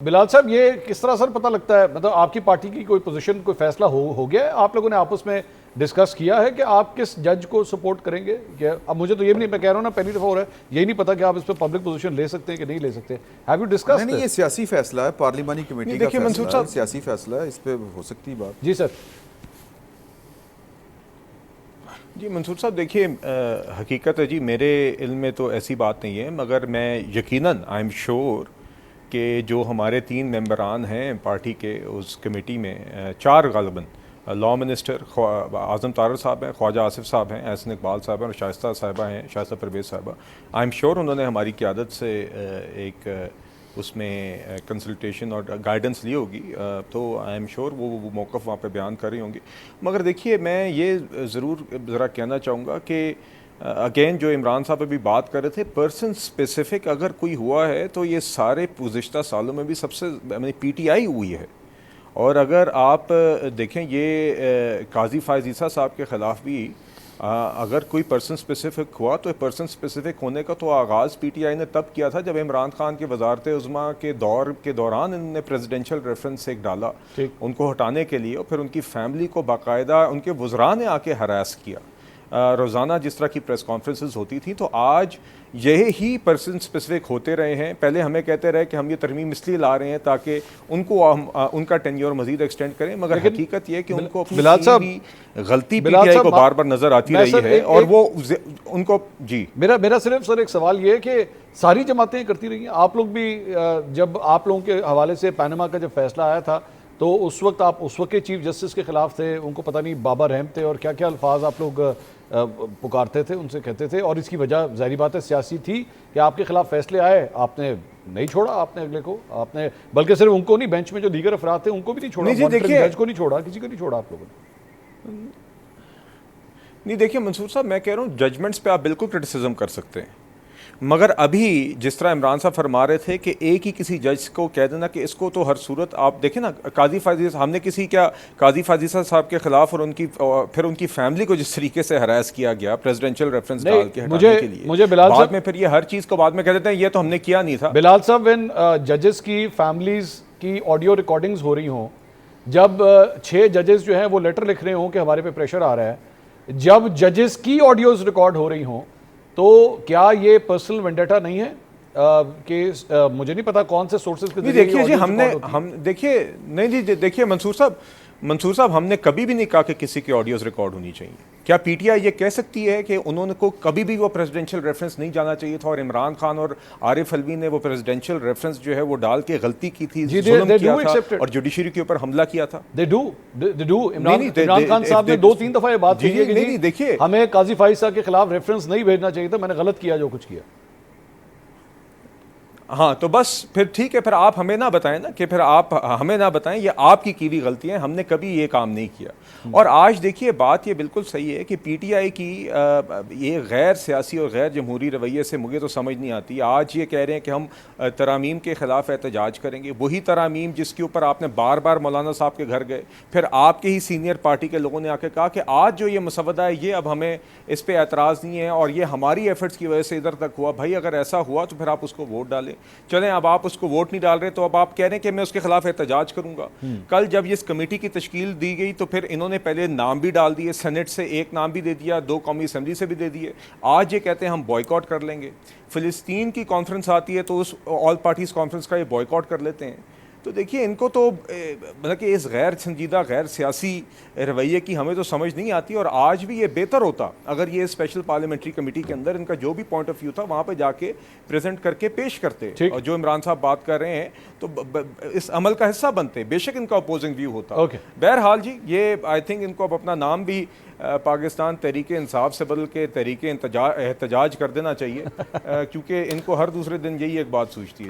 بلال صاحب یہ کس طرح سر پتہ لگتا ہے، مطلب آپ کی پارٹی کی کوئی پوزیشن، کوئی فیصلہ ہو گیا ہے؟ آپ لوگوں نے آپس میں ڈسکس کیا ہے کہ آپ کس جج کو سپورٹ کریں گے؟ اب مجھے تو یہ بھی نہیں، میں کہہ رہا ہوں نا پہلی دفعہ ہو رہا ہے، یہی نہیں پتا کہ آپ اس پہ پبلک پوزیشن لے سکتے ہیں کہ نہیں لے سکتے. Have you discuss? نہیں، یہ سیاسی فیصلہ ہے، پارلیمانی کمیٹی کا فیصلہ ہے، سیاسی فیصلہ ہے، اس پہ ہو سکتی بات. جی سر. جی منصور صاحب دیکھیے، حقیقت ہے جی میرے علم میں تو ایسی بات نہیں ہے، مگر میں یقیناً آئی ایم شیور کہ جو ہمارے 3 ممبران ہیں پارٹی کے اس کمیٹی میں، 4 غالباً لا منسٹر اعظم طاہر صاحب ہیں، خواجہ آصف صاحب ہیں، احسن اقبال صاحب ہیں اور شائستہ صاحبہ ہیں، شائستہ پرویز صاحبہ. آئی ایم شیور انہوں نے ہماری قیادت سے ایک اس میں کنسلٹیشن اور گائیڈنس لی ہوگی، تو آئی ایم شیور وہ موقف وہاں پہ بیان کر رہی ہوں گی. مگر دیکھیے میں یہ ضرور ذرا کہنا چاہوں گا کہ اگین جو عمران صاحب ابھی بات کر رہے تھے، پرسن اسپیسیفک اگر کوئی ہوا ہے تو یہ سارے گزشتہ سالوں میں بھی سب سے پی ٹی آئی ہوئی ہے. اور اگر آپ دیکھیں یہ قاضی فائز عیسیٰ صاحب کے خلاف بھی اگر کوئی پرسن اسپیسیفک ہوا تو پرسن اسپیسیفک ہونے کا تو آغاز پی ٹی آئی نے تب کیا تھا جب عمران خان کے وزارت عظمیٰ کے دور کے دوران انہوں نے پریزیڈنشل ریفرنس ایک ڈالا ان کو ہٹانے کے لیے، اور پھر ان کی فیملی کو باقاعدہ ان کے وزراء نے آ کے ہراس کیا روزانہ جس طرح کی پریس کانفرنسز ہوتی تھیں. تو آج یہی پرسن اسپیسیفک ہوتے رہے ہیں. پہلے ہمیں کہتے رہے کہ ہم یہ ترمیم اس لیے لا رہے ہیں تاکہ ان کو ان کا ٹینیور مزید ایکسٹینڈ کریں، مگر حقیقت یہ کہ ان کو اپنی بھی غلطی پی ٹی آئی کو بار بار نظر آتی رہی ہے اور وہ ان کو. جی میرا صرف سر ایک سوال یہ ہے کہ ساری جماعتیں کرتی رہی ہیں، آپ لوگ بھی جب آپ لوگوں کے حوالے سے پینما کا جب فیصلہ آیا تھا تو اس وقت آپ اس وقت کے چیف جسٹس کے خلاف تھے، ان کو پتہ نہیں بابا رحم تھے اور کیا کیا الفاظ آپ لوگ پکارتے تھے، ان سے کہتے تھے، اور اس کی وجہ ظاہری بات ہے سیاسی تھی کہ آپ کے خلاف فیصلے آئے، آپ نے نہیں چھوڑا، آپ نے اگلے کو، آپ نے بلکہ صرف ان کو نہیں، بینچ میں جو دیگر افراد تھے ان کو بھی نہیں چھوڑا، مانیٹرنگ جج کو نہیں چھوڑا، کسی کو نہیں چھوڑا آپ لوگوں نے. نہیں دیکھیے منصور صاحب، میں کہہ رہا ہوں ججمنٹس پہ آپ بالکل کرٹیسزم کر سکتے ہیں، مگر ابھی جس طرح عمران صاحب فرما رہے تھے کہ ایک ہی کسی جج کو کہہ دینا کہ اس کو تو ہر صورت آپ دیکھیں نا، قاضی فائز ہم نے کسی کیا قاضی فائز صاحب کے خلاف اور پھر ان کی فیملی کو جس طریقے سے ہراس کیا گیا پریزیڈنشل ریفرنس ڈال کے ہٹانے کے لیے، بعد میں پھر یہ ہر چیز کو بعد میں کہہ دیتے ہیں یہ تو ہم نے کیا نہیں تھا. بلال صاحب، وین ججز کی فیملیز کی آڈیو ریکارڈنگز ہو رہی ہوں، جب 6 ججز جو ہیں وہ لیٹر لکھ رہے ہوں کہ ہمارے پہ پریشر آ رہا ہے، جب ججز کی آڈیوز ریکارڈ ہو رہی ہوں، تو کیا یہ پرسنل وینڈیٹا نہیں ہے کہ مجھے نہیں پتا کون سے سورسز کے ذریعے دیکھیے جی ہم دیکھیے نہیں جی دیکھیے منصور صاحب ہم نے کبھی بھی نہیں کہا کہ کسی کی آڈیوز ریکارڈ ہونی چاہیے. کیا پی ٹی آئی یہ کہہ سکتی ہے کہ انہوں نے کو کبھی بھی وہ پریزیڈنشل ریفرنس نہیں جانا چاہیے تھا اور عمران خان اور عارف الوی نے وہ پریزیڈنشل ریفرنس جو ہے وہ ڈال کے غلطی کی تھی، ظلم کیا تھا اور جوڈیشری کے اوپر حملہ کیا تھا؟ عمران خان صاحب نے 2-3 دفعہ یہ بات کہی ہے کہ دیکھیے ہمیں قاضی فائز صاحب کے خلاف ریفرنس نہیں بھیجنا چاہیے تھا، میں نے غلط کیا جو کچھ کیا. ہاں تو بس پھر ٹھیک ہے، پھر آپ ہمیں نہ بتائیں نا، کہ پھر آپ ہمیں نہ بتائیں یہ آپ کی ہوئی غلطی ہیں، ہم نے کبھی یہ کام نہیں کیا. اور آج دیکھیے بات یہ بالکل صحیح ہے کہ پی ٹی آئی کی یہ غیر سیاسی اور غیر جمہوری رویے سے مجھے تو سمجھ نہیں آتی. آج یہ کہہ رہے ہیں کہ ہم ترامیم کے خلاف احتجاج کریں گے، وہی ترامیم جس کے اوپر آپ نے بار بار مولانا صاحب کے گھر گئے، پھر آپ کے ہی سینئر پارٹی کے لوگوں نے آ کے کہا کہ آج جو یہ مسودہ ہے یہ اب ہمیں اس پہ اعتراض نہیں ہے اور یہ ہماری ایفرٹس کی وجہ سے ادھر تک ہوا. بھائی اگر ایسا ہوا تو پھر آپ اس کو ووٹ ڈالیں. چلیں اب آپ اس کو ووٹ نہیں ڈال رہے تو اب آپ کہہ رہے ہیں کہ میں اس کے خلاف احتجاج کروں گا. کل جب اس کمیٹی کی تشکیل دی گئی تو پھر انہوں نے پہلے نام بھی ڈال دیے، سینٹ سے ایک نام بھی دے دیا، 2 قومی اسمبلی سے بھی دے دیے. آج یہ کہتے ہیں ہم بوائیکاٹ کر لیں گے. فلسطین کی کانفرنس آتی ہے تو اس آل پارٹیز کانفرنس کا یہ بوائیکاٹ کر لیتے ہیں. تو دیکھیے ان کو تو مطلب کہ اس غیر سنجیدہ غیر سیاسی رویے کی ہمیں تو سمجھ نہیں آتی. اور آج بھی یہ بہتر ہوتا اگر یہ اسپیشل پارلیمنٹری کمیٹی کے اندر ان کا جو بھی پوائنٹ آف ویو تھا وہاں پہ جا کے پریزنٹ کر کے پیش کرتے، اور جو عمران صاحب بات کر رہے ہیں تو اس عمل کا حصہ بنتے، بے شک ان کا اپوزنگ ویو ہوتا. بہرحال جی یہ آئی تھنک ان کو اب اپنا نام بھی پاکستان تحریک انصاف سے بدل کے تحریک احتجاج کر دینا چاہیے، کیونکہ ان کو ہر دوسرے دن یہی ایک بات سوچتی ہے.